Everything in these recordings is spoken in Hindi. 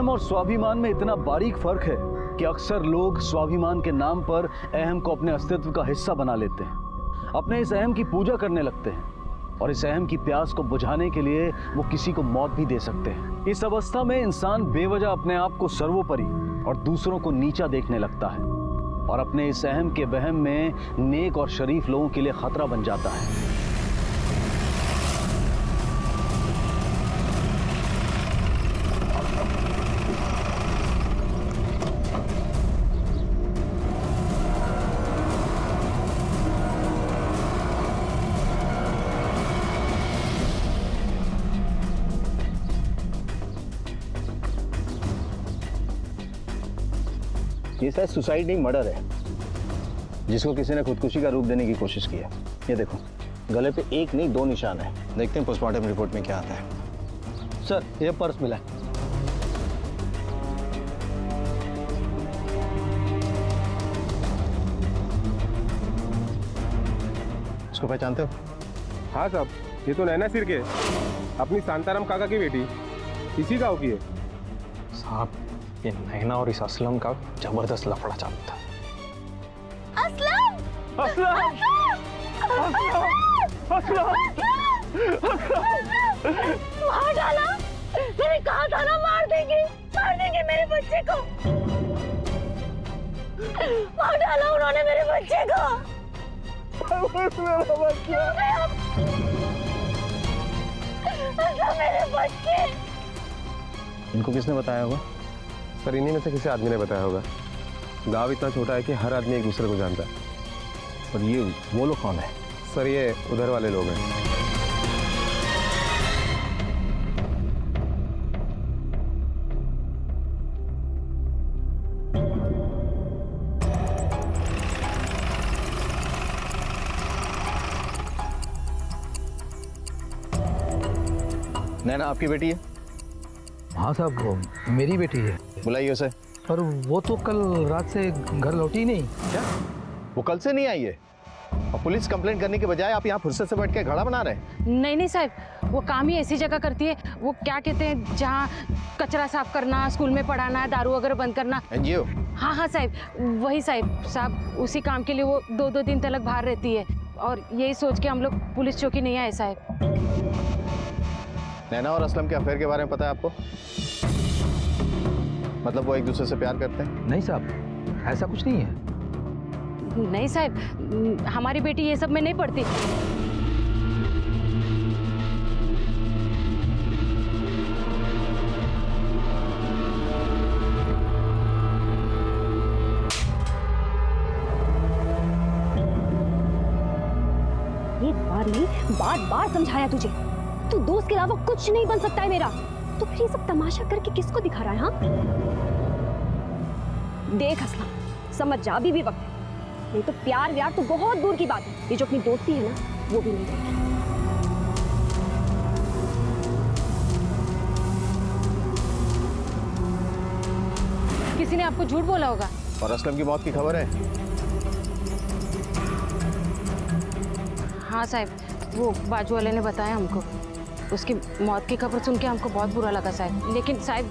अहम और स्वाभिमान में इतना बारीक फर्क है कि अक्सर लोग स्वाभिमान के नाम पर अहम को अपने अस्तित्व का हिस्सा बना लेते हैं, अपने इस अहम की पूजा करने लगते हैं और इस अहम की प्यास को बुझाने के लिए वो किसी को मौत भी दे सकते हैं। इस अवस्था में इंसान बेवजह अपने आप को सर्वोपरि और दूसरों को नीचा देखने लगता है और अपने इस अहम के वहम में नेक और शरीफ लोगों के लिए खतरा बन जाता है। ये शायद सुसाइड नहीं मर्डर है, जिसको किसी ने खुदकुशी का रूप देने की कोशिश की है। ये देखो, गले पे एक नहीं 2 निशान है। देखते हैं पोस्टमार्टम रिपोर्ट में क्या आता है। सर, ये पर्स मिला है। इसको पहचानते हो? हाँ साहब, ये तो नैना सिर के अपनी शांताराम काका की बेटी, इसी गाँव की है। साहब, ये नैना और इस असलम का जबरदस्त लफड़ा चालू था। असलम! असलम! मार डाला। मैंने कहा था ना मार देंगे मेरे बच्चे को। मार डाला उन्होंने मेरे बच्चे को। मेरे बच्चे। इनको किसने बताया होगा? सर, इन्हीं में से किसी आदमी ने बताया होगा। गांव इतना छोटा है कि हर आदमी एक दूसरे को जानता है। और ये वो लोग कौन है? सर, ये उधर वाले लोग हैं। नैना आपकी बेटी है? हाँ साहब, वो मेरी बेटी है। बुलाइए उसे। पर वो तो कल रात से घर लौटी नहीं। क्या? वो कल से नहीं आई है? और पुलिस कंप्लेंट करने के बजाय आप यहाँ फुर्सत से बैठ के घड़ा बना रहे हैं? नहीं साहब, वो काम ही ऐसी जगह करती है। वो क्या कहते हैं, जहाँ कचरा साफ करना, स्कूल में पढ़ाना, दारू वगैरह बंद करना। एनजीओ? हाँ साहब, वही साहब उसी काम के लिए वो 2-2 दिन तक बाहर रहती है। और यही सोच के हम लोग पुलिस चौकी नहीं आए साहब। नैना और असलम के अफेयर के बारे में पता है आपको? मतलब वो एक दूसरे से प्यार करते हैं? नहीं साहब, ऐसा कुछ नहीं है। नहीं साहब, हमारी बेटी ये सब में नहीं पड़ती। एक बार नहीं, बार-बार समझाया तुझे। तू दोस्त के अलावा कुछ नहीं बन सकता है मेरा। तो फिर ये सब तमाशा करके किसको दिखा रहा है? हाँ, देख असलम, समझ जा, अभी भी वक्त है। नहीं तो प्यार व्यार तो बहुत दूर की बात है। ये जो अपनी दोस्ती है ना, वो भी नहीं रहेगी। किसी ने आपको झूठ बोला होगा। और असलम की मौत की खबर है? हाँ साहब, वो बाजू वाले ने बताया हमको। उसकी मौत की खबर सुन के हमको बहुत बुरा लगा साहब। लेकिन साहब,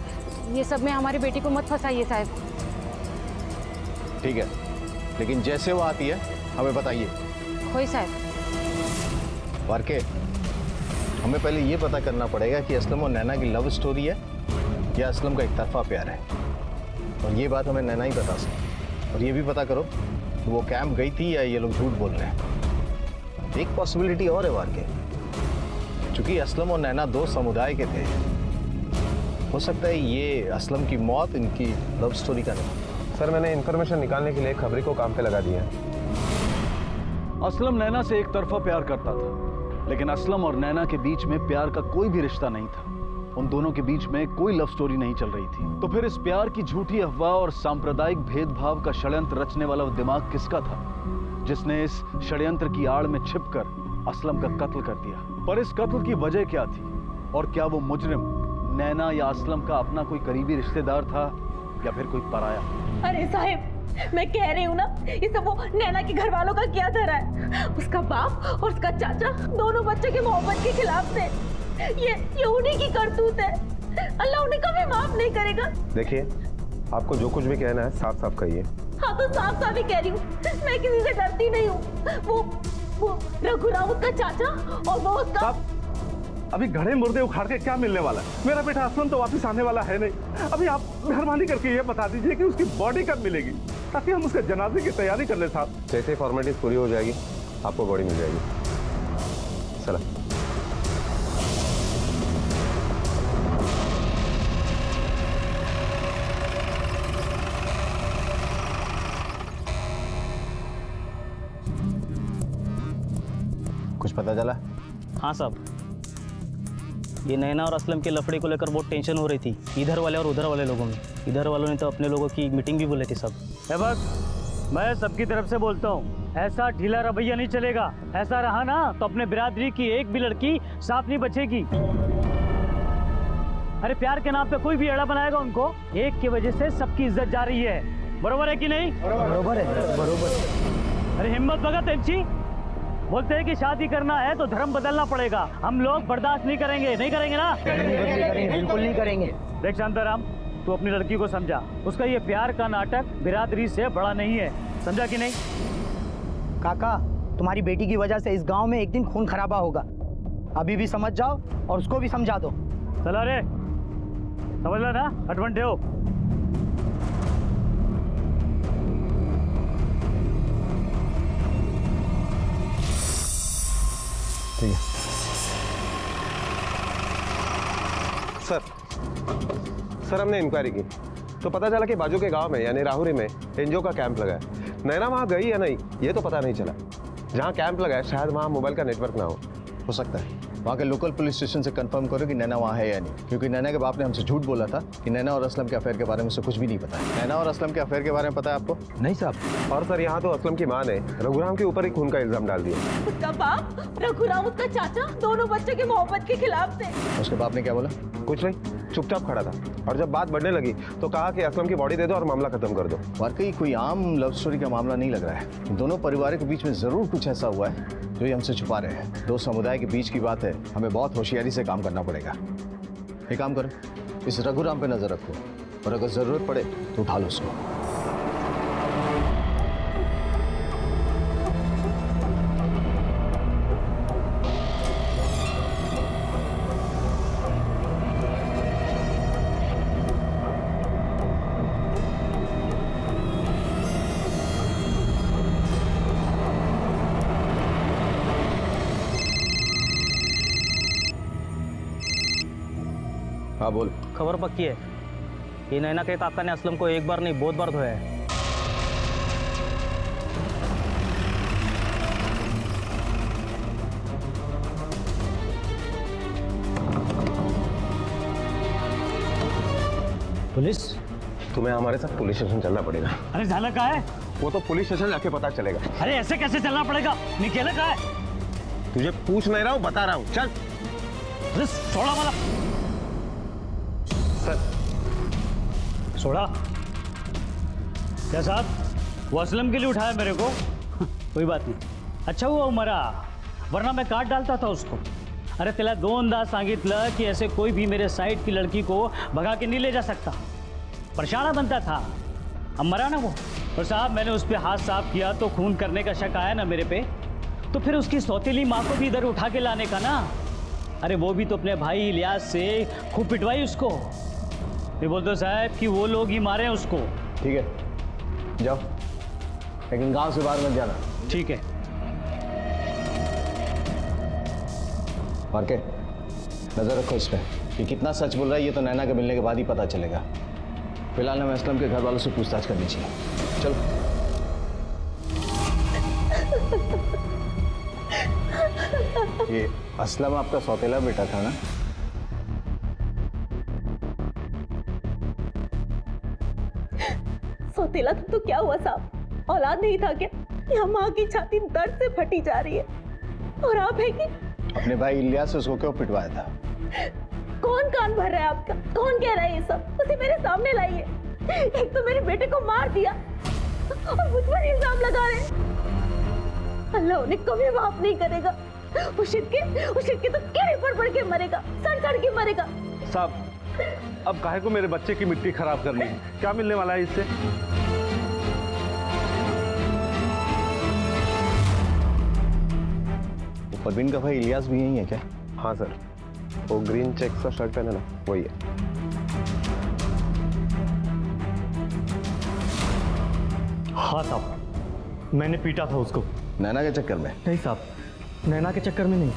ये सब में हमारी बेटी को मत फंसाइए साहब। ठीक है, लेकिन जैसे वो आती है हमें बताइए। कोई साहब। वारके, हमें पहले ये पता करना पड़ेगा कि असलम और नैना की लव स्टोरी है या असलम का एक तरफा प्यार है। और ये बात हमें नैना ही बता सकती। और ये भी पता करो कि वो कैंप गई थी या ये लोग झूठ बोल रहे हैं। एक पॉसिबिलिटी और है वारके, क्योंकि असलम और नैना 2 समुदाय के थे। हो सकता है ये असलम की मौत इनकी लव स्टोरी का नहीं। सर, मैंने इन्फॉर्मेशन निकालने के लिए खबरी को काम पे लगा दिया है। असलम नैना से एक तरफा प्यार करता था, लेकिन असलम और नैना के बीच में प्यार का कोई भी रिश्ता नहीं था। उन दोनों के बीच में कोई लव स्टोरी नहीं चल रही थी। तो फिर इस प्यार की झूठी अफवाह और सांप्रदायिक भेदभाव का षड्यंत्र रचने वाला वो दिमाग किसका था, जिसने इस षड्यंत्र की आड़ में छिपकर असलम का कत्ल कर दिया? पर इस कत्ल की वजह क्या थी? और क्या वो मुजरिम नैना या असलम का अपना कोई करीबी रिश्तेदार था या फिर कोई पराया? अरे साहिब, मैं कह रही हूँ ना, ये सब वो नैना के घर वालों का क्या धरा है। उसका बाप और उसका चाचा दोनों बच्चे के मोहब्बत के खिलाफ थे। ये उन्हीं की करतूत है। अल्लाह उन्हें कभी माफ नहीं करेगा। देखिए, आपको जो कुछ भी कहना है साफ साफ कहिए। हाँ तो साफ साफ ही कह रही हूँ, मैं किसी से डरती नहीं हूँ। वो रघु राउत का चाचा और वो उसका। अभी घड़े मुर्दे उखाड़ के क्या मिलने वाला है? मेरा बेटा असलम तो वापस आने वाला है नहीं। अभी आप मेहरबानी करके ये बता दीजिए कि उसकी बॉडी कब मिलेगी, ताकि हम उसके जनाजे की तैयारी कर ले साहब। जैसे फॉर्मेलिटीज पूरी हो जाएगी आपको बॉडी मिल जाएगी। चला। कुछ पता चला? हाँ साहब, ये नैना और असलम के लफड़े को लेकर बहुत टेंशन हो रही थी, इधर वाले और उधर वाले लोगों में। इधर वालों ने तो अपने लोगों की मीटिंग भी बुलाई थी सब। बस मैं सबकी तरफ से बोलता हूँ, ऐसा ढीला रवैया नहीं चलेगा। ऐसा रहा ना तो अपने बिरादरी की एक भी लड़की साफ नहीं बचेगी। अरे प्यार के नाम पे कोई भी अड़ा बनाएगा उनको, एक की वजह से सबकी इज्जत जा रही है। बरोबर है कि नहीं? बरोबर है, बरोबर। अरे हिम्मत भगत तेंची, बोलते हैं कि शादी करना है तो धर्म बदलना पड़ेगा। हम लोग बर्दाश्त नहीं करेंगे, नहीं करेंगे ना? बिल्कुल नहीं करेंगे। देख शांताराम, तू अपनी लड़की को समझा, उसका ये प्यार का नाटक बिरादरी से बड़ा नहीं है, समझा कि नहीं? काका, तुम्हारी बेटी की वजह से इस गांव में एक दिन खून खराबा होगा। अभी भी समझ जाओ और उसको भी समझा दो। चला रे, समझ ला ना, अटवंटे हो। ठीक है सर, हमने इंक्वायरी की तो पता चला कि बाजू के गांव में यानी राहुरी में एनजीओ का कैंप लगा है। नैना वहां गई या नहीं ये तो पता नहीं चला। जहां कैंप लगा है शायद वहां मोबाइल का नेटवर्क ना हो सकता है। वहाँ के लोकल पुलिस स्टेशन से कंफर्म करो कि नैना वहाँ है या नहीं, क्योंकि नैना के बाप ने हमसे झूठ बोला था कि नैना और असलम के अफेयर के बारे में उसे कुछ भी नहीं पता है। नैना और असलम के अफेयर के बारे में पता है आपको? नहीं साहब। और सर, यहाँ तो असलम की माँ ने रघुराम के ऊपर ही खून का इल्जाम डाल दिया। उसका बाप रघु राउत का चाचा दोनों बच्चों की मोहब्बत के खिलाफ थे। उसके बाप ने क्या बोला? कुछ नहीं, चुपचाप खड़ा था। और जब बात बढ़ने लगी तो कहा कि असलम की बॉडी दे दो और मामला खत्म कर दो। वाकई कोई आम लव स्टोरी का मामला नहीं लग रहा है। दोनों परिवारों के बीच में जरूर कुछ ऐसा हुआ है जो ये हमसे छुपा रहे हैं। दो समुदाय के बीच की बात है, हमें बहुत होशियारी से काम करना पड़ेगा। एक काम करो, इस रघुराम पे नजर रखो और अगर जरूरत पड़े तो उठा लो उसको। हाँ बोल। खबर पक्की है, ये नैना के काका ने असलम को एक बार नहीं बहुत बार धोया है। पुलिस? तुम्हें हमारे साथ पुलिस स्टेशन चलना पड़ेगा। अरे जाना कहाँ है? वो तो पुलिस स्टेशन जाके पता चलेगा। अरे ऐसे कैसे चलना पड़ेगा? निकला कहाँ है? तुझे पूछ नहीं रहा हूँ, बता रहा हूँ, चल। अरे सोड़ा वाला सोड़ा क्या साहब, वो असलम के लिए उठाया मेरे को? कोई बात नहीं, अच्छा हुआ वो मरा, वरना मैं काट डालता था उसको। अरे त्याला दोनदा सांगितलं की ऐसे कोई भी मेरे साइड की लड़की को भगा के नहीं ले जा सकता। परेशान बनता था, अब मरा ना वो। और साहब मैंने उस पर हाथ साफ किया तो खून करने का शक आया ना मेरे पे, तो फिर उसकी सौतेली माँ को भी इधर उठा के लाने का ना। अरे वो भी तो अपने भाई इलियास से खूब पिटवाई उसको। मैं बोलता साहब कि वो लोग ही मारे उसको। ठीक है जाओ, लेकिन गांव से बाहर मत जाना। ठीक है। और के नजर रखो इस पे कि कितना सच बोल रहा है, ये तो नैना के मिलने के बाद ही पता चलेगा। फिलहाल हमें असलम के घर वालों से पूछताछ करनी चाहिए। चलो। ये असलम आपका सौतेला बेटा था ना? सौतेला तो क्या हुआ साहब, औलाद नहीं था क्या? यहाँ माँ की छाती दर्द से फटी जा रही है और आप है कि अपने भाई इलियास से उसको क्यों पिटवाया था? कौन कान भर रहा है आपका? कौन कह रहा है ये सब? उसे मेरे सामने लाइए। एक तो मेरे बेटे को मार दिया और मुझ पर इल्जाम लगा रहे हैं। अल्लाह उन्हें कभी माफ नहीं करेगा। उस शिरके तो कीड़े पर पड़ के मरेगा, सड़ सड़ के मरेगा। साहब अब काहे को मेरे बच्चे की मिट्टी खराब करनी है? क्या मिलने वाला है इससे? परवीन का भाई इलियास भी यही है क्या? हाँ सर, वो ग्रीन चेक्स का शर्ट पहने ना, वही है। हाँ साहब, मैंने पीटा था उसको। नैना के चक्कर में? नहीं साहब, नैना के चक्कर में नहीं।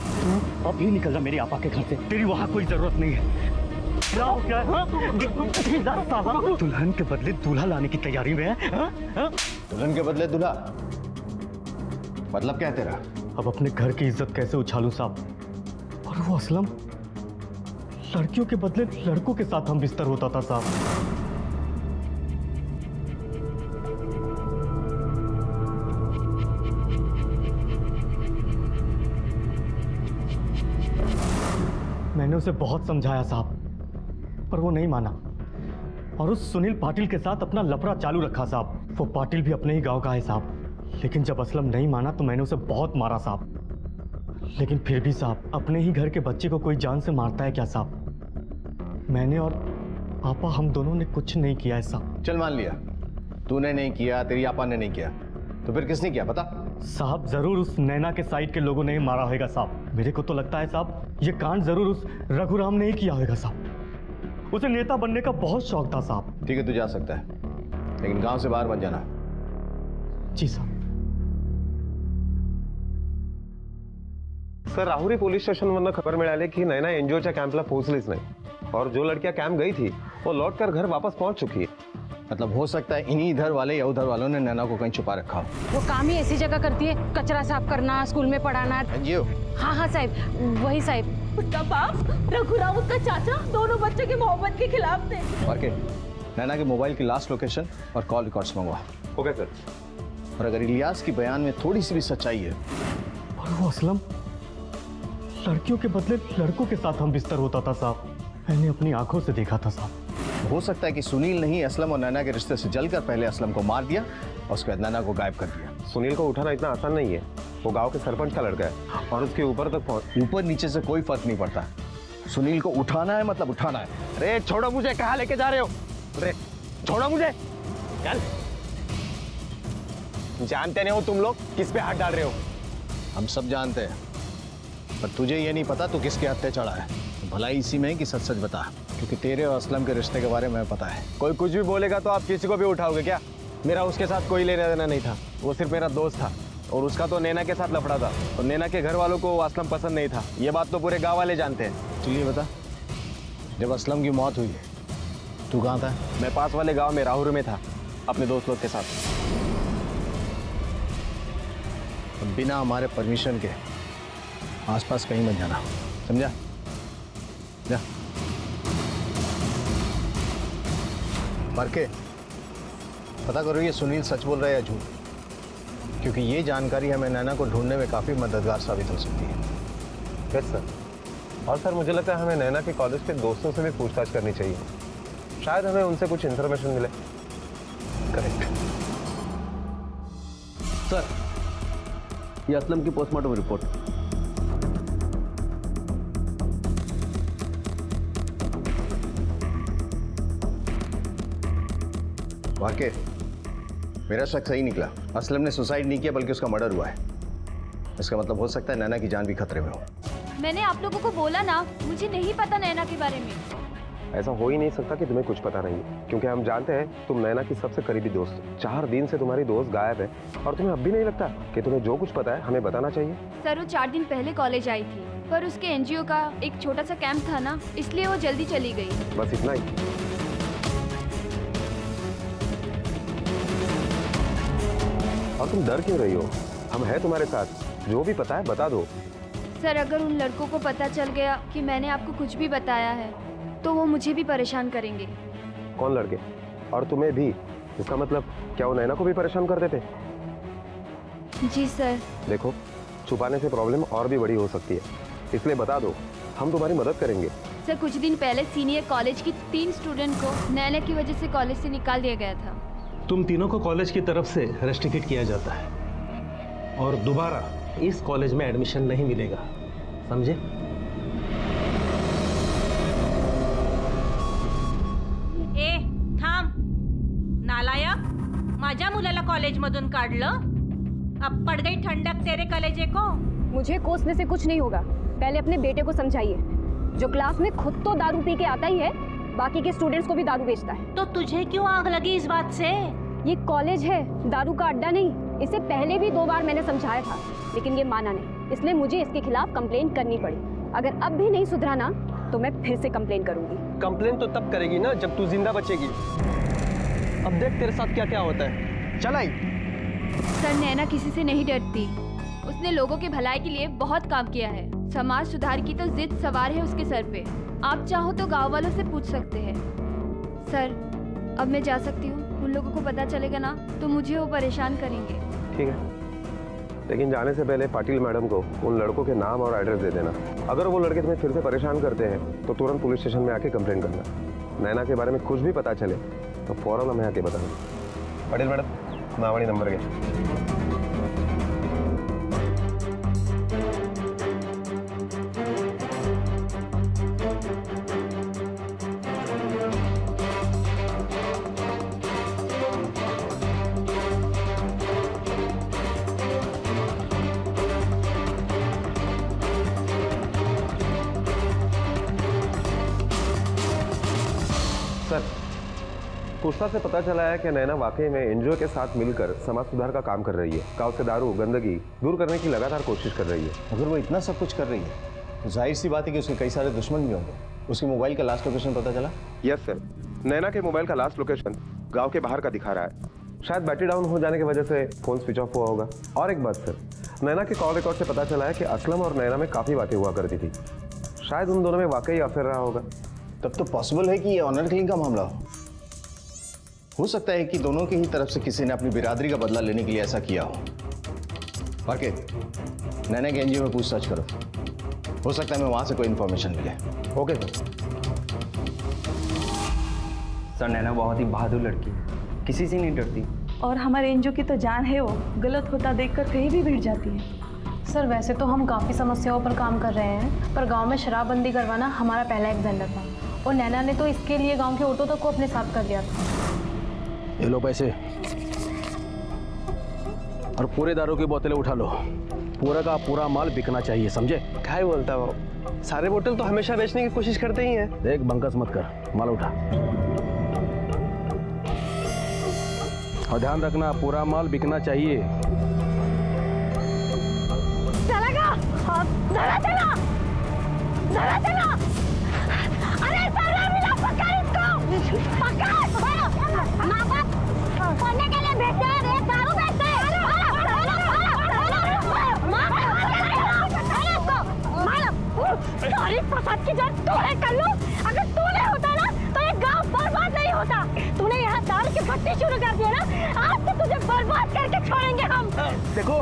अब ही निकल जा मेरी आपा के घर से, तेरी वहां कोई जरूरत नहीं है। क्या हो क्या है? दुल्हन के बदले दूल्हा लाने की तैयारी में है? दुल्हन के बदले दूल्हा? मतलब क्या है तेरा? अब अपने घर की इज्जत कैसे उछालूं साहब? और वो असलम, लड़कियों के बदले लड़कों के साथ हम बिस्तर होता था साहब। मैंने उसे बहुत समझाया साहब, पर वो नहीं माना और उस सुनील पाटिल के साथ अपना लफड़ा चालू रखा साहब। वो पाटिल भी अपने ही गांव का है साहब, लेकिन जब असलम नहीं माना तो मैंने उसे बहुत मारा साहब। लेकिन फिर भी साहब, अपने ही घर के बच्चे को कोई जान से मारता है क्या साहब? मैंने और आपा, हम दोनों ने कुछ नहीं किया है साहब। चल मान लिया तूने नहीं किया, तेरी आपा ने नहीं किया, तो फिर किसने किया पता? साहब जरूर उस नैना के साइड के लोगों ने ही मारा होगा साहब। मेरे को तो लगता है साहब ये कांड जरूर उस रघुराम ने ही किया होगा साहब। उसे नेता बनने का बहुत शौक था साहब। ठीक है, तू जा सकता है, लेकिन गांव से बाहर मत जाना। जी साहब। सर, राहुरी पोलीस स्टेशनवरनं खबर मिळाली की नैना एनजीओच्या कॅम्पला पोहोचलीच नाही और जो लड़कियां कैंप गई थी वो लौटकर घर वापस पहुंच चुकी है। मतलब हो सकता है इन्हीं इधर वाले या उधर वालों ने नैना को कहीं छुपा रखा हो। वो काम ही ऐसी जगह करती है, कचरा साफ करना, स्कूल में पढ़ाना। एनजीओ? हाँ हाँ साहब, वही साहब। उसका बाप रघुराम, उसका चाचा, दोनों बच्चों की मोहब्बत के खिलाफ थे। और के नैना के मोबाइल की लास्ट लोकेशन और कॉल रिकॉर्ड्स मंगवा। Okay sir. और अगर इलियास की बयान में थोड़ी सी भी सच्चाई है, और वो असलम, लड़कियों के बदले लड़कों के साथ हम बिस्तर होता था साहब। मैंने अपनी आंखों से देखा था साहब। हो सकता है कि सुनील ने ही असलम और नैना के रिश्ते से जलकर पहले असलम को मार दिया और उसके बाद नैना को गायब कर दिया। सुनील को उठाना इतना आसान नहीं है, वो गांव के सरपंच का लड़का है और उसके ऊपर तक पहुंच। ऊपर नीचे से कोई फर्क नहीं पड़ता, सुनील को उठाना है मतलब उठाना है। अरे छोड़ो मुझे, कहाँ लेके जा रहे हो? अरे छोड़ो मुझे, चल। जानते नहीं हो तुम लोग किस पे हाथ डाल रहे हो? हम सब जानते हैं, पर तुझे ये नहीं पता तू किसके हत्थे चढ़ा है। भलाई इसी में है कि सच सच बता, क्योंकि तेरे और असलम के रिश्ते के बारे में पता है। कोई कुछ भी बोलेगा तो आप किसी को भी उठाओगे क्या? मेरा उसके साथ कोई लेना देना नहीं था, वो सिर्फ मेरा दोस्त था और उसका तो नैना के साथ लफड़ा था और नैना के घर वालों को असलम पसंद नहीं था। ये बात तो पूरे गांव वाले जानते हैं। चलिए बता, जब असलम की मौत हुई तू कहाँ था? मैं पास वाले गांव में राहुल में था अपने दोस्त लोग के साथ। बिना हमारे परमिशन के आसपास कहीं मत जाना, समझा? जा। के पता करो ये सुनील सच बोल रहा है या झूठ, क्योंकि ये जानकारी हमें नैना को ढूंढने में काफी मददगार साबित हो सकती है। Yes sir. और सर, मुझे लगता है हमें नैना के कॉलेज के दोस्तों से भी पूछताछ करनी चाहिए, शायद हमें उनसे कुछ इन्फॉर्मेशन मिले। करेक्ट सर, ये असलम की पोस्टमार्टम रिपोर्ट। वाकई मेरा शक सही निकला, असलम ने सुसाइड नहीं किया बल्कि उसका मर्डर हुआ है। इसका मतलब हो सकता है नैना की जान भी खतरे में हो। मैंने आप लोगों को बोला ना, मुझे नहीं पता नैना के बारे में। ऐसा हो ही नहीं सकता कि तुम्हें कुछ पता नहीं है, क्योंकि हम जानते हैं तुम नैना की सबसे करीबी दोस्त हो। 4 दिन से तुम्हारी दोस्त गायब है और तुम्हें अब भी नहीं लगता कि तुम्हें जो कुछ पता है हमें बताना चाहिए? सर, वो 4 दिन पहले कॉलेज आई थी, पर उसके एनजीओ का एक छोटा सा कैंप था ना, इसलिए वो जल्दी चली गई। बस इतना ही? और तुम डर क्यों रही हो? हम हैं तुम्हारे साथ, जो भी पता है बता दो। सर, अगर उन लड़कों को पता चल गया कि मैंने आपको कुछ भी बताया है तो वो मुझे भी परेशान करेंगे। कौन लड़के? और तुम्हें भी? इसका मतलब क्या वो नैना को भी परेशान कर देते? जी सर। देखो, छुपाने से प्रॉब्लम और भी बड़ी हो सकती है, इसलिए बता दो, हम तुम्हारी मदद करेंगे। सर, कुछ दिन पहले सीनियर कॉलेज की 3 स्टूडेंट को नैना की वजह से कॉलेज से निकाल दिया गया था। तुम तीनों को कॉलेज की तरफ से रेस्ट्रिक्ट किया जाता है और दोबारा इस कॉलेज में एडमिशन नहीं मिलेगा, समझे? माझ्या मुलाला कॉलेजमधून काढलं. अब पड़ गई ठंडक तेरे कलेजे को. मुझे कोसने से कुछ नहीं होगा. पहले अपने बेटे को समझाइए. जो क्लास में खुद तो दारू पी के आता ही है, बाकी के स्टूडेंट्स को भी दारू बेचता है. तो तुझे क्यों आग लगी इस बात से? ये कॉलेज है, दारू का अड्डा नहीं. इसे पहले भी 2 बार मैंने समझाया था, लेकिन ये माना नहीं. इसलिए मुझे इसके खिलाफ कंप्लेन करनी पड़ी. अगर अब भी नहीं सुधरा ना, तो मैं फिर से कंप्लेन करूंगी. कंप्लेन तो तब करेगी ना जब तू जिंदा बचेगी. अब देख तेरे साथ क्या क्या होता है. चल आई. सर, नैना किसी से नहीं डरती. उसने लोगों के भलाई के लिए बहुत काम किया है. समाज सुधार की तो जिद सवार है उसके सर पे. आप चाहो तो गांव वालों से पूछ सकते हैं. सर, अब मैं जा सकती हूँ. उन लोगों को पता चलेगा ना तो मुझे वो परेशान करेंगे. ठीक है, लेकिन जाने से पहले पाटिल मैडम को उन लड़कों के नाम और एड्रेस दे देना. अगर वो लड़के तुम्हें फिर से परेशान करते हैं तो तुरंत पुलिस स्टेशन में आके कंप्लेन करना. नैना के बारे में कुछ भी पता चले तो फौरन हमें आके बताना. पाटिल मैडम, मावणी नंबर के. सर, पूछताछ से पता चला है कि नैना वाकई में एनजीओ के साथ मिलकर समाज सुधार का काम कर रही है. गांव से दारू गंदगी दूर करने की लगातार कोशिश कर रही है. अगर वो इतना सब कुछ कर रही है तो जाहिर सी बात है कि उसके कई सारे दुश्मन भी होंगे. उसके मोबाइल का लास्ट लोकेशन पता चला? यस सर, नैना के मोबाइल का लास्ट लोकेशन गांव के बाहर का दिखा रहा है. शायद बैटरी डाउन हो जाने की वजह से फोन स्विच ऑफ हुआ होगा. और एक बात सर, नैना के कॉल रिकॉर्ड से पता चला है कि असलम और नैना में काफ़ी बातें हुआ करती थी. शायद उन दोनों में वाकई अफेयर रहा होगा. तब तो पॉसिबल है कि ये ऑनर किलिंग का मामला हो सकता है कि दोनों की ही तरफ से किसी ने अपनी बिरादरी का बदला लेने के लिए ऐसा किया हो. वाकई नैना के एनजीओ में पूछताछ करो. हो सकता है मैं वहां से कोई इन्फॉर्मेशन मिले. ओके सर, नैना बहुत ही बहादुर लड़की है, किसी से नहीं डरती. और हमारे एनजीओ की तो जान है. वो गलत होता देखकर कहीं भी भिड़ जाती है. सर, वैसे तो हम काफ़ी समस्याओं पर काम कर रहे हैं, पर गांव में शराबबंदी करवाना हमारा पहला एजेंडा था. और नैना ने तो इसके लिए गांव के ऑटो तक को अपने साथ कर लिया था. ये लो पैसे और पूरे दारू की बोतलें उठा लो. पूरा का पूरा माल बिकना चाहिए, समझे? क्या बोलता वो? सारे बोतल तो हमेशा बेचने की कोशिश करते ही हैं. देख, बंकस मत कर, माल उठा. और ध्यान रखना, पूरा माल बिकना चाहिए. चलेगा? चला चला चला चला. अरे सारा मिला, पकड़ इसको. पकड़. माँ बाप पढ़ने के लिए भेजते हैं, रे दारू बेचते हैं. सारी फसाद की जड़ तूने कर लो. अगर तूने होता ना तो ये गांव बर्बाद नहीं होता. तूने यहाँ दारू की भट्टी शुरू कर दिया ना, आज तो तुझे बर्बाद करके छोड़ेंगे हम. देखो,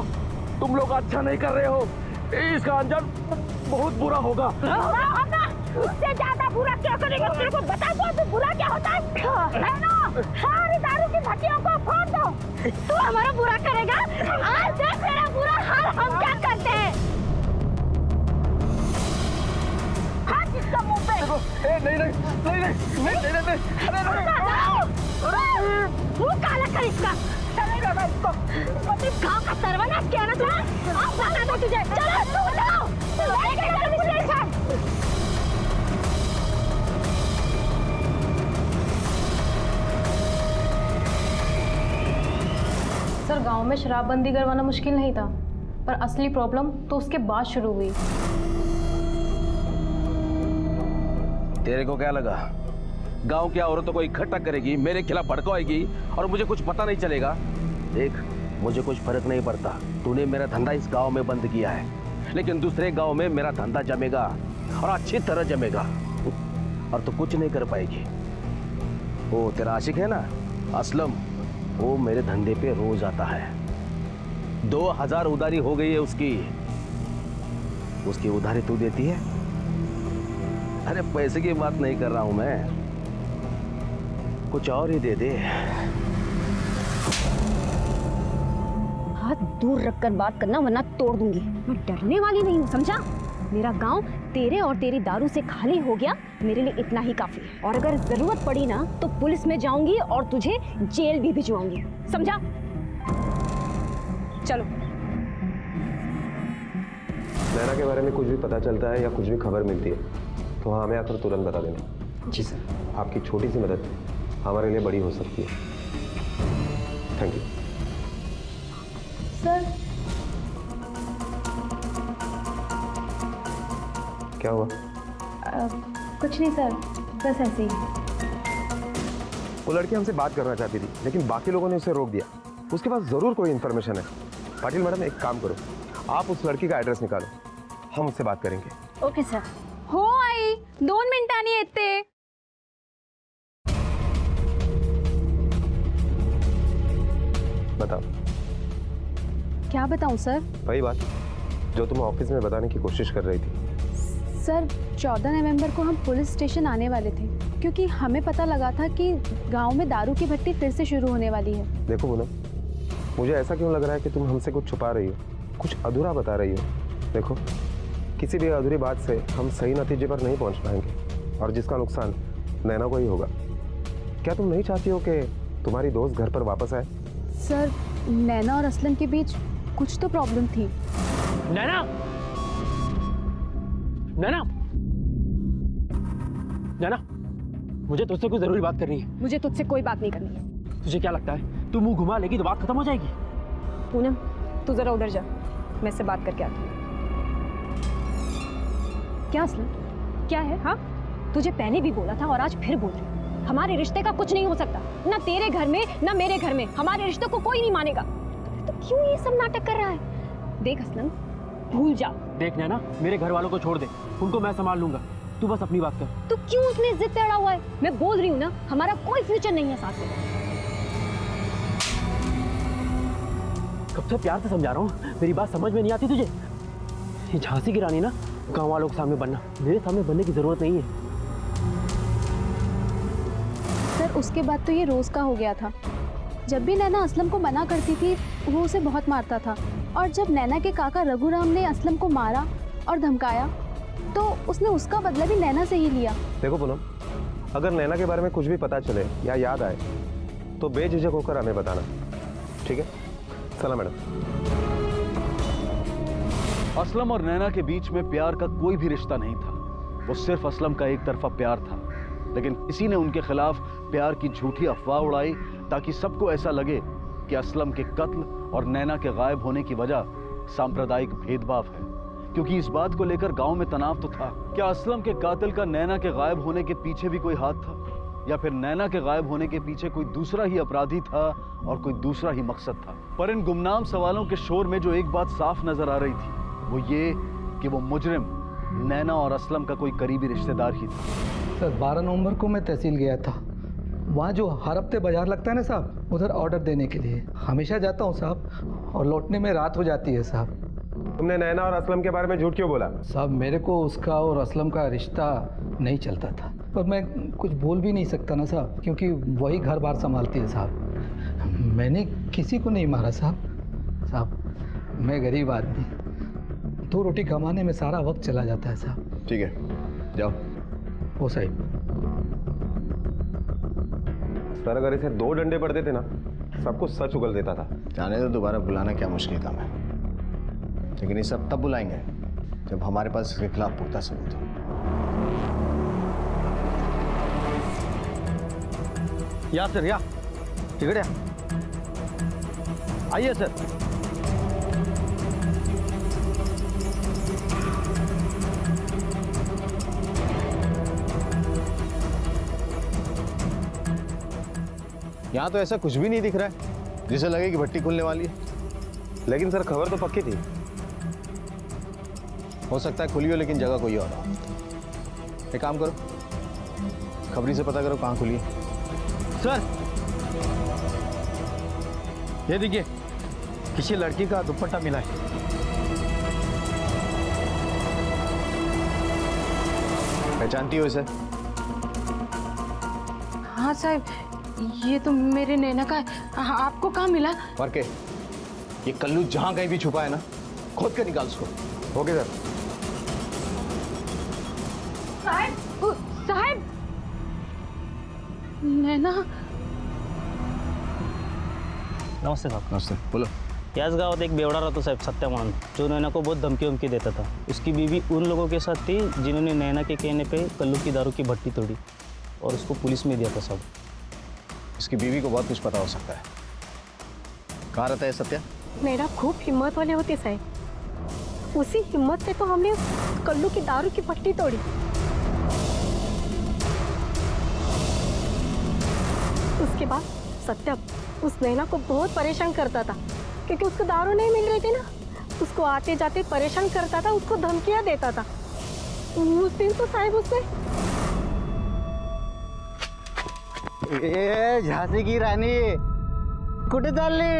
तुम लोग अच्छा नहीं कर रहे हो. इसका अंजाम बहुत बुरा होगा. उससे ज्यादा बुरा क्या करेगा? तेरे को बता दो तो बुरा क्या होता है ना? सारी दारू की भट्टियों को फोड़ दो. तू हमारा बुरा करेगा? आज देख तेरा बुरा हाल हम क्या करते हैं. हाथ इसका मुंह पे. नहीं नहीं नहीं नहीं नहीं नहीं नहीं. अरे मुंह काला कर इसका. चलेगा ना इसको. गाँव का सर्वनाश किया ना तूने. अब बता दो तुझे. चलो तू बताओ. सर, गांव में शराबबंदी करवाना मुश्किल नहीं था, पर असली प्रॉब्लम तो उसके बाद शुरू हुई. तेरे को क्या लगा गांव की औरतों को इकट्ठा करेगी, मेरे खिलाफ भड़काएगी और मुझे कुछ पता नहीं चलेगा? देख, मुझे कुछ फर्क नहीं पड़ता. तूने मेरा धंधा इस गांव में बंद किया है, लेकिन दूसरे गांव में मेरा धंधा जमेगा और अच्छी तरह जमेगा. और तू कुछ नहीं कर पाएगी. वो तेरा आशिक है ना, असलम, वो मेरे धंधे पे रोज आता है. 2000 उधारी हो गई है उसकी. उसकी उधारी तू देती है? अरे पैसे की बात नहीं कर रहा हूं मैं, कुछ और ही दे दे. हाथ दूर रखकर बात करना, वरना तोड़ दूंगी. मैं डरने वाली नहीं हूँ, समझा? मेरा गांव तेरे और तेरी दारू से खाली हो गया, मेरे लिए इतना ही काफी है। और अगर जरूरत पड़ी ना तो पुलिस में जाऊंगी और तुझे जेल भी भिजवाऊंगी, समझा? चलो। नैना के बारे में कुछ भी पता चलता है या कुछ भी खबर मिलती है तो हाँ हमें आकर तुरंत बता देना। जी सर। आपकी छोटी सी मदद हमारे लिए बड़ी हो सकती है। Thank you sir. क्या हुआ? कुछ नहीं सर, बस ऐसे ही। वो लड़की हमसे बात करना चाहती थी लेकिन बाकी लोगों ने उसे रोक दिया। उसके पास जरूर कोई इन्फॉर्मेशन है। पाटिल मैडम एक काम करो, आप उस लड़की का एड्रेस निकालो, हम उससे बात करेंगे। Okay sir. हो आई 2 मिनिटांनी येते। बताओ। क्या बताऊं सर? वही बात जो तुम ऑफिस में बताने की कोशिश कर रही थी। सर 14 नवंबर को हम पुलिस स्टेशन आने वाले थे क्योंकि हमें पता लगा था कि गांव में दारू की भट्टी फिर से शुरू होने वाली है। देखो पूनम, मुझे ऐसा क्यों लग रहा है कि तुम हमसे कुछ छुपा रही हो, कुछ अधूरा बता रही हो। देखो, किसी भी अधूरी बात से हम सही नतीजे पर नहीं पहुंच पाएंगे और जिसका नुकसान नैना को ही होगा। क्या तुम नहीं चाहती हो कि तुम्हारी दोस्त घर पर वापस आए? सर नैना और असलम के बीच कुछ तो प्रॉब्लम थी। नैना, नैना, नैना, मुझे तुझसे कुछ जरूरी बात करनी है। मुझे तुझसे कोई बात नहीं करनी है। तुझे क्या लगता है तू मुंह घुमा लेगी तो बात खत्म हो जाएगी? पूनम तू जरा उधर जा, मैं इससे बात करके आती हूँ। क्या असलम, क्या है? हाँ, तुझे पहले भी बोला था और आज फिर बोल रही हूँ, हमारे रिश्ते का कुछ नहीं हो सकता, ना तेरे घर में ना मेरे घर में। हमारे रिश्तों को कोई नहीं मानेगा। तो क्यों ये सब नाटक कर रहा है? देख असलम, भूल जा। देख नैना, मेरे घर वालों को छोड़ दे, उनको मैं संभाल लूंगा, तू बस अपनी बात कर। तू क्यों उतने जिद पे अड़ा हुआ है? मैं बोल रही हूँ ना, हमारा कोई फ्यूचर नहीं है साथ में। कब से प्यार से समझा रहा हूँ, मेरी बात समझ में नहीं आती तुझे? ये झांसी की रानी ना गाँव वालों के सामने बनना, मेरे सामने बनने की जरूरत नहीं है। सर उसके बाद तो ये रोज़ का हो गया था। जब भी नैना असलम को मना करती थी वो उसे बहुत मारता था, और जब नैना के काका रघुराम ने असलम को मारा और धमकाया तो उसने उसका बदला भी नैना से ही लिया। देखो पूनम, अगर नैना के बारे में कुछ भी पता चले या याद आए तो बेझिझक होकर हमें बताना, ठीक है? सलाम मैडम। असलम और नैना के बीच में प्यार का कोई भी रिश्ता नहीं था, वो सिर्फ असलम का एक तरफा प्यार था। लेकिन किसी ने उनके खिलाफ प्यार की झूठी अफवाह उड़ाई ताकि सबको ऐसा लगे कि असलम के कत्ल और नैना के गायब होने की वजह सांप्रदायिक भेदभाव है, क्योंकि इस बात को लेकर गांव में तनाव तो था। क्या असलम के कातिल का नैना के गायब होने के पीछे भी कोई हाथ था, या फिर नैना के गायब होने के पीछे कोई दूसरा ही अपराधी था और कोई दूसरा ही मकसद था? पर इन गुमनाम सवालों के शोर में जो एक बात साफ नजर आ रही थी वो ये कि वो मुजरिम नैना और असलम का कोई करीबी रिश्तेदार ही था। सर 12 नवंबर को मैं तहसील गया था, वहाँ जो हर हफ्ते बाजार लगता है ना साहब, उधर ऑर्डर देने के लिए हमेशा जाता हूँ साहब, और लौटने में रात हो जाती है साहब। तुमने नैना और असलम के बारे में झूठ क्यों बोला? साहब मेरे को उसका और असलम का रिश्ता नहीं चलता था, पर मैं कुछ बोल भी नहीं सकता ना साहब, क्योंकि वही घर बार संभालती है साहब। मैंने किसी को नहीं मारा साहब। साहब मैं गरीब आदमी, 2 रोटी कमाने में सारा वक्त चला जाता है साहब। ठीक है, जाओ। वो साहब, सर अगर इसे 2 डंडे पड़ते थे ना, सब कुछ सच उगल देता था। जाने तो दोबारा बुलाना क्या मुश्किल काम है, लेकिन ये सब तब बुलाएंगे जब हमारे पास इसके खिलाफ पुख्ता सबूत हो। या सर, या तिकडे या, आइए सर। यहाँ तो ऐसा कुछ भी नहीं दिख रहा है जिसे लगे कि भट्टी खुलने वाली है। लेकिन सर खबर तो पक्की थी। हो सकता है खुली हो लेकिन जगह कोई और हो। एक काम करो, खबरी से पता करो कहाँ खुली है। सर ये देखिए, किसी लड़की का दुपट्टा मिला है। पहचानती हो इसे? हाँ साहब, ये तो मेरे नैना का है। आपको कहाँ मिला? के ये कल्लू जहाँ कहीं भी छुपा है ना, खोद कर निकाल उसको। Okay sir. साहब नैना नमस्ते साहब. नमस्ते, बोलो. याच गावात एक बेवडा राहतो साहब, सत्या म्हणून, जो नैना को बहुत धमकी वमकी देता था. उसकी बीवी उन लोगों के साथ थी जिन्होंने नैना के कहने पे कल्लू की दारू की भट्टी तोड़ी और उसको पुलिस में दिया था साहब. इसकी बीवी को बहुत कुछ पता हो सकता है. कहाँ रहता है सत्या? नैना खूब हिम्मत वाले होते साहब, उसी हिम्मत से तो हमने कल्लू की दारू की भट्टी तोड़ी. उसके बाद सत्या उस नैना को बहुत परेशान करता था, क्योंकि उसको दारू नहीं मिल रही थी ना. उसको आते जाते परेशान करता था, उसको धमकियां देता था. उस दिन तो साहब उसने ए झांसी की रानी, कुठे चालली?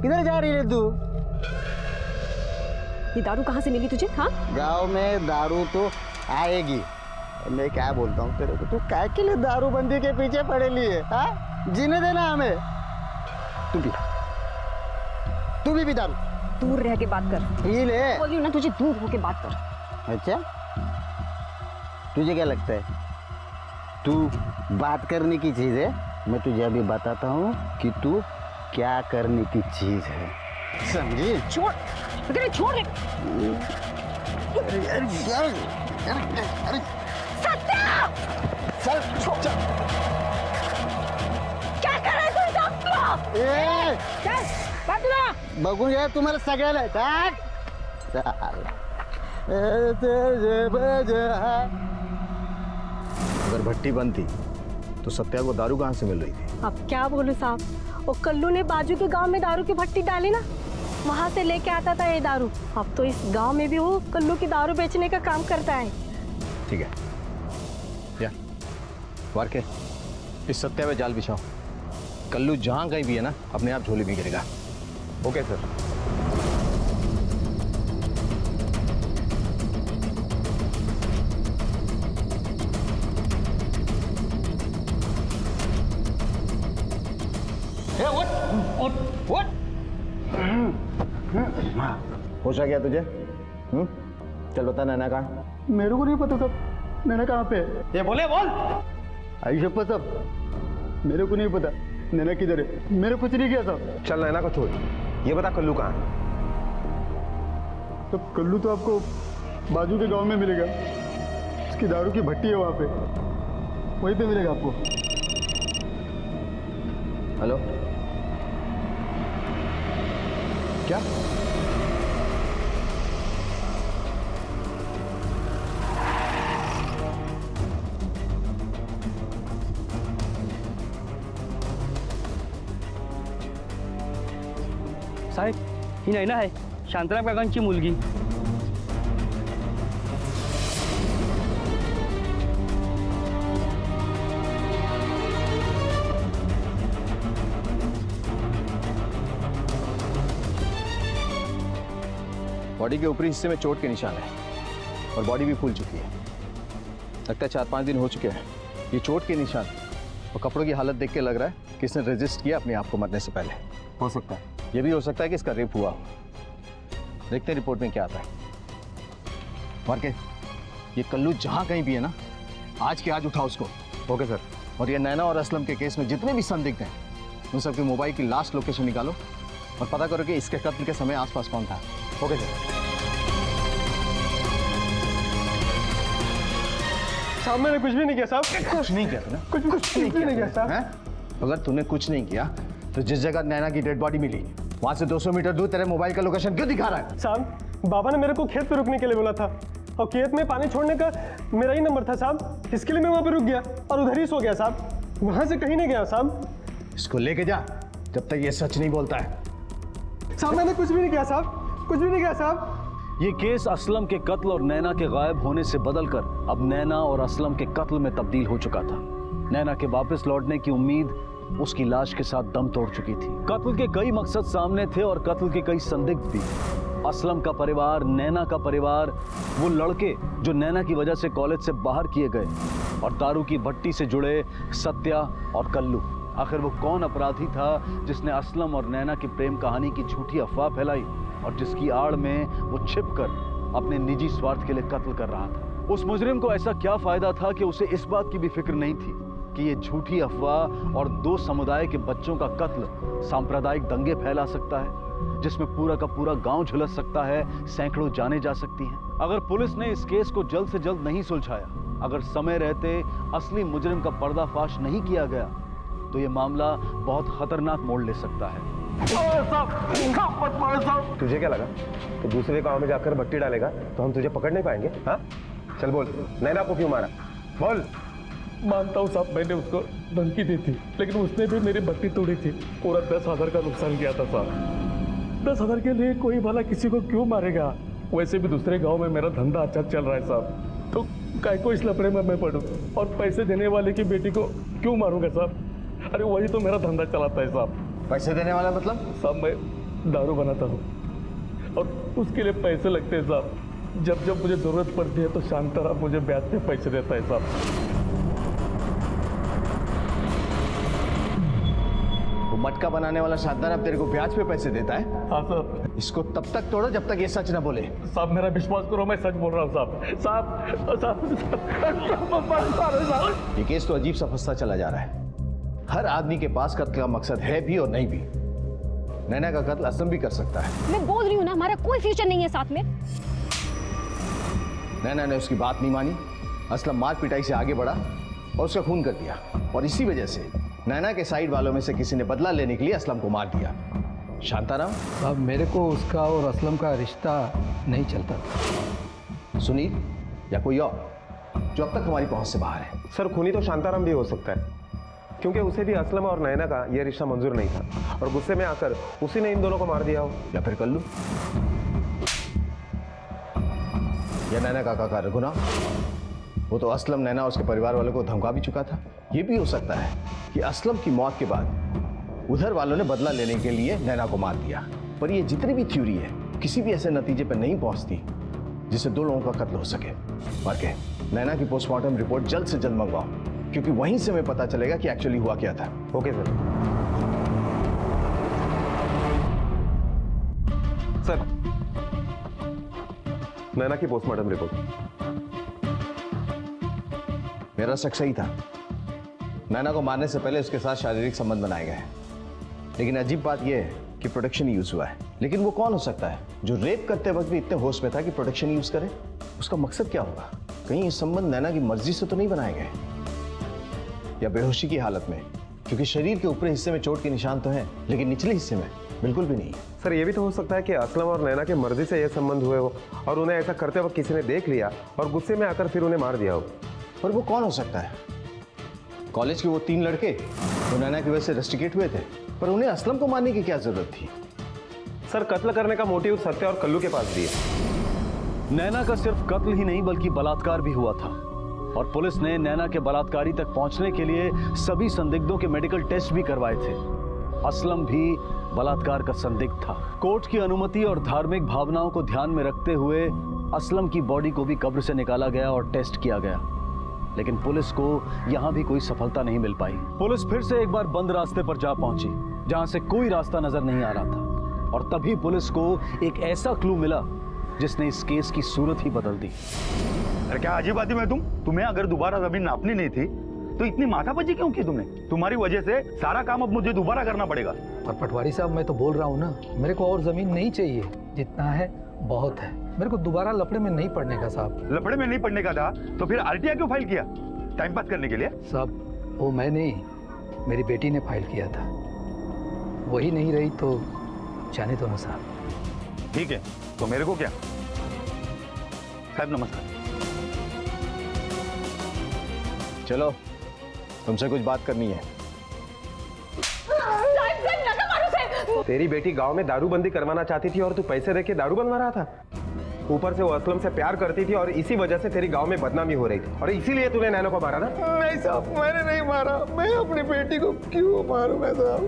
किधर जा रही है तू? ये दारू कहाँ से मिली तुझे? हाँ, गांव में दारू तो आएगी. मैं क्या बोलता हूँ तेरे को, तू काय के लिए दारू बंदी के पीछे पड़े लिए? जीने देना हमें. तू भी दारू दूर रह के बात कर. पी ले. बोल रही हूँ ना तुझे, दूर होके बात कर. अच्छा, तुझे क्या लगता है तू बात करने की चीज है? मैं तुझे अभी बताता हूँ कि तू क्या करने की चीज है, समझी? छोड़, अगर छोड़ रे. सत्या! चल, छोड़. क्या कर रहा है तू? चल, बाजूला. बघून घ्या तुम्हाला सगळ्याला. अगर भट्टी बंद थी तो सत्या को दारू कहाँ से मिल रही थी? अब क्या बोलूं साहब, वो कल्लू ने बाजू के गांव में दारू की भट्टी डाली ना, वहां से लेके आता था ये दारू. अब तो इस गांव में भी वो कल्लू की दारू बेचने का काम करता है. ठीक है, या वारके, इस सत्या पे जाल बिछाओ. कल्लू जहां कहीं भी है ना, अपने आप झोली में गिरेगा. Okay sir. होश आ गया तुझे? चल बता नैना कहाँ? मेरे को नहीं पता सब. नैना कहाँ पे? ये बोले बोल. आयुष्यप्पा सब मेरे को नहीं पता नैना किधर है. मैंने कुछ नहीं किया साहब. चल नैना को छोड़, ये बता कल्लू कहाँ है? तो कल्लू तो आपको बाजू के गांव में मिलेगा. उसकी दारू की भट्टी है वहाँ पे, वहीं पे मिलेगा आपको. हेलो, क्या? साहेब, ही नैना आहे, शांताराम काकांची मुलगी. बॉडी के ऊपरी हिस्से में चोट के निशान है और बॉडी भी फूल चुकी है. लगता है 4-5 दिन हो चुके हैं. ये चोट के निशान और कपड़ों की हालत देख के लग रहा है कि इसने रेजिस्ट किया अपने आप को मरने से पहले. हो सकता है. ये भी हो सकता है कि इसका रेप हुआ हो. देखते हैं रिपोर्ट में क्या आता है. मार्के, ये कल्लू जहां कहीं भी है ना, आज के आज उठाओ उसको. Okay sir. और ये नैना और असलम के केस में जितने भी संदिग्ध हैं, उन सबके मोबाइल की लास्ट लोकेशन निकालो और पता करो कि इसके कत्ल के समय आसपास कौन था. Okay sir. साहब मैंने कुछ भी नहीं किया साहब. कुछ नहीं किया तूने? कुछ नहीं किया साहब. अगर तूने कुछ नहीं किया तो जिस जगह नैना की डेड बॉडी मिली वहां से 200 मीटर दूर तेरे मोबाइल का लोकेशन क्यों दिखा रहा है? साहब, बाबा ने मेरे को खेत पे रुकने के लिए बोला था और खेत में पानी छोड़ने का मेरा ही नंबर था साहब. इसके लिए मैं वहां पे रुक गया और उधर ही सो गया साहब. वहां से कहीं नहीं गया साहब. इसको लेके जा जब तक ये सच नहीं बोलता है. साहब मैंने कुछ भी नहीं किया साहब, कुछ भी नहीं किया साहब. ये केस असलम के कत्ल और नैना के गायब होने से बदलकर अब नैना और असलम के कत्ल में तब्दील हो चुका था. नैना के वापस लौटने की उम्मीद उसकी लाश के साथ दम तोड़ चुकी थी. कत्ल के कई मकसद सामने थे और कत्ल के कई संदिग्ध भी. असलम का परिवार, नैना का परिवार, वो लड़के जो नैना की वजह से कॉलेज से बाहर किए गए, और दारू की भट्टी से जुड़े सत्या और कल्लू. आखिर वो कौन अपराधी था जिसने असलम और नैना की प्रेम कहानी की झूठी अफवाह फैलाई और जिसकी आड़ में वो छिपकर अपने निजी स्वार्थ के लिए कत्ल कर रहा था? उस मुजरिम को ऐसा क्या फायदा था कि उसे इस बात की भी फिक्र नहीं थी कि ये झूठी अफवाह और दो समुदाय के बच्चों का कत्ल सांप्रदायिक दंगे फैला सकता है, जिसमें पूरा का पूरा गांव झुलस सकता है, सैकड़ों जाने जा सकती हैं। अगर पुलिस ने इस केस को जल्द से जल्द नहीं सुलझाया, अगर समय रहते असली मुजरिम का पर्दाफाश नहीं किया गया, तो ये मामला बहुत खतरनाक मोड़ ले सकता है। तुझे क्या लगा तो दूसरे गांव में जाकर भट्टी डालेगा तो हम तुझे पकड़ नहीं पाएंगे? हाँ चल बोल, नैना को क्यों मारा? बोल। मानता हूँ साहब, मैंने उसको धमकी दी थी, लेकिन उसने भी मेरी भट्टी तोड़ी थी। पूरा 10,000 का नुकसान किया था साहब। 10,000 के लिए कोई भला किसी को क्यों मारेगा? वैसे भी दूसरे गांव में मेरा धंधा अच्छा चल रहा है साहब, तो काय को इस लफड़े में मैं पड़ूं और पैसे देने वाले की बेटी को क्यों मारूंगा साहब? अरे वही तो मेरा धंधा चलाता है साहब। पैसे देने वाला मतलब? साहब मैं दारू बनाता हूँ और उसके लिए पैसे लगते हैं साहब। जब जब मुझे जरूरत पड़ती है तो शांताराम मुझे ब्याज पे पैसे देता है साहब। वो मटका बनाने वाला शांताराम तेरे को ब्याज पे पैसे देता है? हाँ साहब। इसको तब तक तोड़ो जब तक ये सच ना बोले। साहब मेरा विश्वास करो, मैं सच बोल रहा हूँ साहब। साहब ये केस तो अजीब सा फंसता चला जा रहा है। हर आदमी के पास कत्ल का मकसद है भी और नहीं भी। नैना का कत्ल असलम भी कर सकता है। मैं बोल रही हूँ ना, हमारा कोई फ्यूचर नहीं है साथ में। नैना ने उसकी बात नहीं मानी, असलम मार पिटाई से आगे बढ़ा और उसका खून कर दिया, और इसी वजह से नैना के साइड वालों में से किसी ने बदला लेने के लिए असलम को मार दिया। शांताराम साहब मेरे को उसका और असलम का रिश्ता नहीं चलता था। सुनील या कोई और जो अब तक हमारी पहुंच से बाहर है? सर खूनी तो शांताराम भी हो सकता है, क्योंकि उसे भी असलम और नैना का यह रिश्ता मंजूर नहीं था और गुस्से में आकर उसी ने इन दोनों को मार दिया हो। या फिर कल्लू या नैना का काका रघुना, वो तो असलम, नैना और उसके परिवार वालों को धमका भी चुका था। ये भी हो सकता है कि असलम की मौत के बाद उधर वालों ने बदला लेने के लिए नैना को मार दिया। पर ये जितनी भी थ्योरी है किसी भी ऐसे नतीजे पर नहीं पहुंचती जिससे दो लोगों का कत्ल हो सके। वाकई नैना की पोस्टमार्टम रिपोर्ट जल्द से जल्द मंगवाओ, क्योंकि वहीं से हमें पता चलेगा कि एक्चुअली हुआ क्या था। Okay sir. सर नैना की पोस्टमार्टम रिपोर्ट। मेरा शक सही था। नैना को मारने से पहले उसके साथ शारीरिक संबंध बनाए गए, लेकिन अजीब बात यह है कि प्रोटेक्शन यूज हुआ है। लेकिन वो कौन हो सकता है जो रेप करते वक्त भी इतने होश में था कि प्रोटेक्शन यूज करे? उसका मकसद क्या होगा? कहीं ये संबंध नैना की मर्जी से तो नहीं बनाए गए, या बेहोशी की हालत में? क्योंकि शरीर के ऊपरी हिस्से में चोट के निशान तो हैं, लेकिन निचले हिस्से में बिल्कुल भी नहीं। सर ये भी तो हो सकता है कि असलम और नैना की मर्जी से यह संबंध हुए हो और उन्हें ऐसा करते वक्त किसी ने देख लिया और गुस्से में आकर फिर उन्हें मार दिया हो। पर वो कौन हो सकता है? कॉलेज के वो 3 लड़के जो नैना की वजह से रस्टिकेट हुए थे, पर उन्हें असलम को मारने की क्या जरूरत थी? सर कत्ल करने का मोटिव सत्या और कल्लू के पास भी है। नैना का सिर्फ कत्ल ही नहीं बल्कि बलात्कार भी हुआ था, और पुलिस ने नैना के बलात्कारी तक पहुंचने के लिए सभी संदिग्धों के मेडिकल टेस्ट भी करवाए थे। असलम भी बलात्कार का संदिग्ध था। कोर्ट की अनुमति और धार्मिक भावनाओं को ध्यान में रखते हुए असलम की बॉडी को भी कब्र से निकाला गया और टेस्ट किया गया, लेकिन पुलिस को यहां भी कोई सफलता नहीं मिल पाई। पुलिस फिर से एक बार बंद रास्ते पर जा पहुंची जहां से कोई रास्ता नजर नहीं आ रहा था, और तभी पुलिस को एक ऐसा क्लू मिला जिसने इस केस की सूरत ही बदल दी। अरे क्या अजीब आदमी है तुम? तुम्हें अगर दोबारा जमीन नापनी नहीं थी तो इतनी माथापच्ची क्यों की तुमने? तुम्हारी वजह से सारा काम अब मुझे दोबारा करना पड़ेगा। और पटवारी साहब मैं तो बोल रहा हूँ ना, मेरे को और जमीन नहीं चाहिए, जितना है बहुत है। मेरे को दोबारा लफड़े में नहीं पड़ने का साहब। लफड़े में नहीं पड़ने का था तो फिर आरटीआई क्यों फाइल किया? टाइम पास करने के लिए? साहब वो मैं नहीं, मेरी बेटी ने फाइल किया था। वही नहीं रही तो जाने दो ना साहब। ठीक है, तो मेरे को क्या? साहब नमस्कार। चलो तुमसे कुछ बात करनी है। तेरी बेटी गांव में दारूबंदी करवाना चाहती थी और तू पैसे देके दारू बनवा रहा था। ऊपर से वो असलम से प्यार करती थी और इसी वजह से तेरी गांव में बदनामी हो रही थी, और इसीलिए तूने नैना को मारा ना? नहीं साहब मैंने नहीं मारा। मैं अपनी बेटी को क्यों मारूंगा साहब?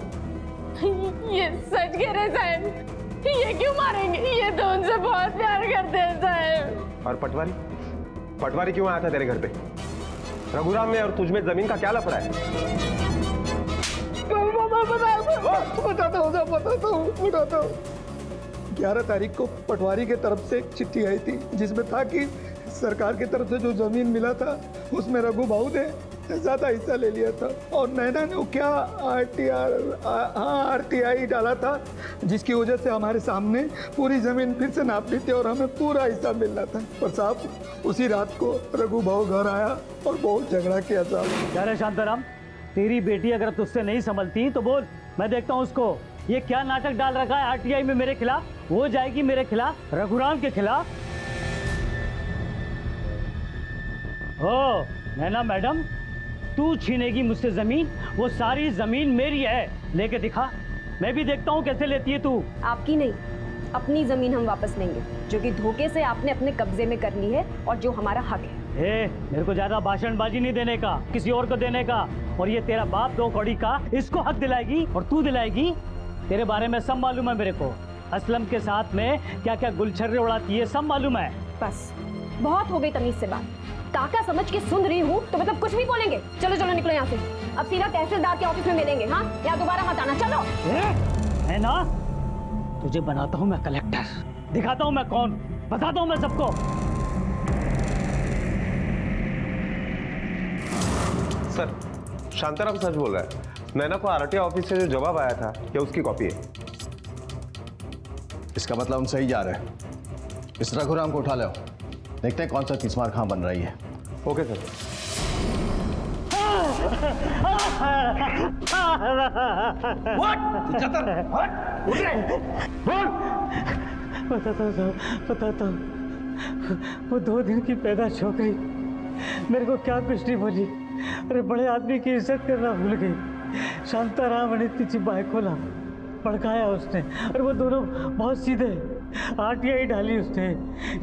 ये सच कह रहे साहब, ये क्यों मारेंगे? ये तो उनसे बहुत प्यार करते हैं साहब। और पटवारी क्यों आया था तेरे घर पे? रघुराम में और तुझ में जमीन का क्या लफड़ा है? बताता हूँ साहब, बताता हूँ। 11 तारीख को पटवारी के तरफ से एक चिट्ठी आई थी जिसमें था कि सरकार की तरफ से जो जमीन मिला था उसमें रघु भाऊ ने ज्यादा हिस्सा ले लिया था और नैना ने वो क्या आरटीआई डाला था जिसकी वजह से हमारे सामने पूरी जमीन फिर से नाप ली थी और हमें पूरा हिस्सा मिलना था। पर साहब उसी रात को रघु भाऊ घर आया और बहुत झगड़ा किया साहब। क्या रे शांताराम, तेरी बेटी अगर तुझसे नहीं संभलती तो बोल, मैं देखता हूँ उसको। ये क्या नाटक डाल रखा है आरटीआई में मेरे खिलाफ? वो जाएगी मेरे खिलाफ, रघुराम के खिलाफ। ओ नैना मैडम, तू छीनेगी मुझसे जमीन? वो सारी जमीन मेरी है, लेके दिखा, मैं भी देखता हूँ कैसे लेती है तू। आपकी नहीं, अपनी जमीन हम वापस लेंगे जो कि धोखे से आपने अपने कब्जे में कर ली है और जो हमारा हक है। मेरे को ज्यादा भाषणबाजी नहीं देने का, किसी और को देने का। और ये तेरा बाप 2 कौड़ी का, इसको हक दिलाएगी और तू दिलाएगी? तेरे बारे में सब मालूम है मेरे को। असलम के साथ में क्या क्या गुलछर्रे उड़ाती है सब मालूम है। बस बहुत हो गई तमीज से बात। काका समझ के सुन रही हूँ तो मतलब कुछ भी बोलेंगे। चलो चलो निकलो यहाँ से, अब सीधा तहसीलदार के ऑफिस में मिलेंगे। हाँ, यहाँ दोबारा मत आना। चलो। है ना, तुझे बनाता हूँ मैं कलेक्टर, दिखाता हूँ मैं कौन, बताता हूँ मैं सबको। सर, शांताराम सच बोल रहा है। नैना को आरटीआई ऑफिस से जो जवाब आया था ये उसकी कॉपी है। इसका मतलब हम सही जा रहे हैं। इस रघुराम को उठा लो, देखते हैं कौन सा तीसमार कहाँ बन रही है। Okay sir. बताता हूँ साहब, बताता हूँ। वो 2 दिन की पैदाश हो गई, मेरे को क्या कुछ नहीं बोली। अरे बड़े आदमी की इज्जत करना भूल गई। शांताराम ने तिची बायकोला भड़काया उसने, और वो दोनों बहुत सीधे। आरटीआई डाली उसने,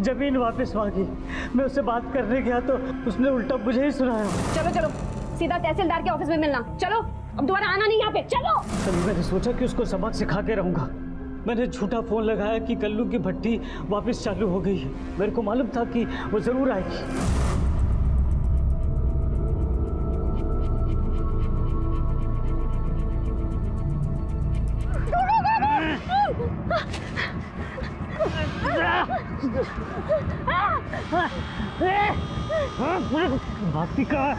जमीन वापस मांगी। मैं उससे बात करने गया तो उसने उल्टा मुझे ही सुनाया। चलो चलो, सीधा तहसीलदार के ऑफिस में मिलना। चलो, अब दोबारा आना नहीं यहाँ पे। चलो। तभी मैंने सोचा कि उसको सबक सिखा के रहूंगा। मैंने झूठा फोन लगाया कि कल्लू की भट्टी वापस चालू हो गई है। मेरे को मालूम था कि वो जरूर आएगी। भागती कहाँ?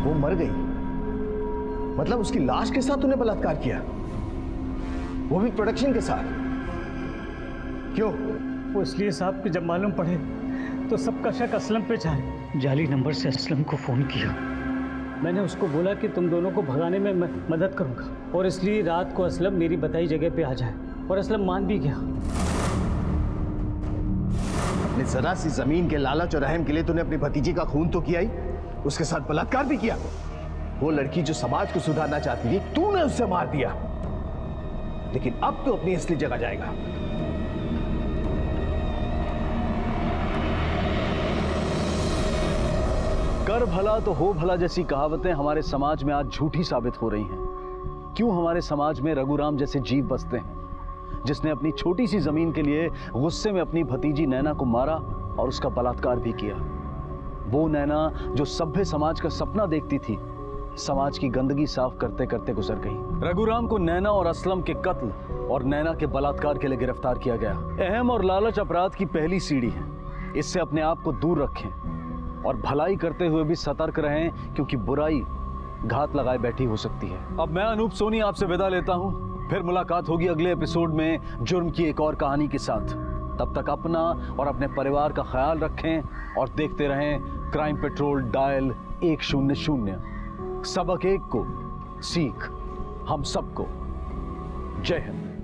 वो मर गई? मतलब उसकी लाश के साथ तूने बलात्कार किया, वो भी प्रोडक्शन के साथ? क्यों? वो इसलिए साहब कि जब मालूम पड़े तो सबका शक असलम पे जाए। जाली नंबर से असलम को फोन किया। मैंने उसको बोला कि तुम दोनों को भगाने में मैं मदद करूंगा, और इसलिए रात को असलम मेरी बताई जगह पे आ जाए, और असलम मान भी गया। अपनी जरा सी जमीन के लालच और रहम के लिए तूने अपनी भतीजी का खून तो किया ही, उसके साथ बलात्कार भी किया। वो लड़की जो समाज को सुधारना चाहती थी, तूने उससे मार दिया। लेकिन अब तो अपनी असली जगह जाएगा। कर भला तो हो भला जैसी कहावतें हमारे समाज में आज झूठी साबित हो रही हैं। क्यों हमारे समाज में रघुराम जैसे जीव बसते हैं, जिसने अपनी छोटी सी जमीन के लिए गुस्से में अपनी भतीजी नैना को मारा और उसका बलात्कार भी किया। वो नैना जो सभ्य समाज का सपना देखती थी, समाज की गंदगी साफ करते करते गुजर गई। रघुराम को नैना और असलम के कत्ल और नैना के बलात्कार के लिए गिरफ्तार किया गया। अहम और लालच अपराध की पहली सीढ़ी है। इससे अपने आप को दूर रखें और भलाई करते हुए भी सतर्क रहें, क्योंकि बुराई घात लगाए बैठी हो सकती है। अब मैं अनूप सोनी आपसे विदा लेता हूं। फिर मुलाकात होगी अगले एपिसोड में जुर्म की एक और कहानी के साथ। तब तक अपना और अपने परिवार का ख्याल रखें और देखते रहें क्राइम पेट्रोल डायल 100। सबक एक को सीख हम सबको। जय हिंद।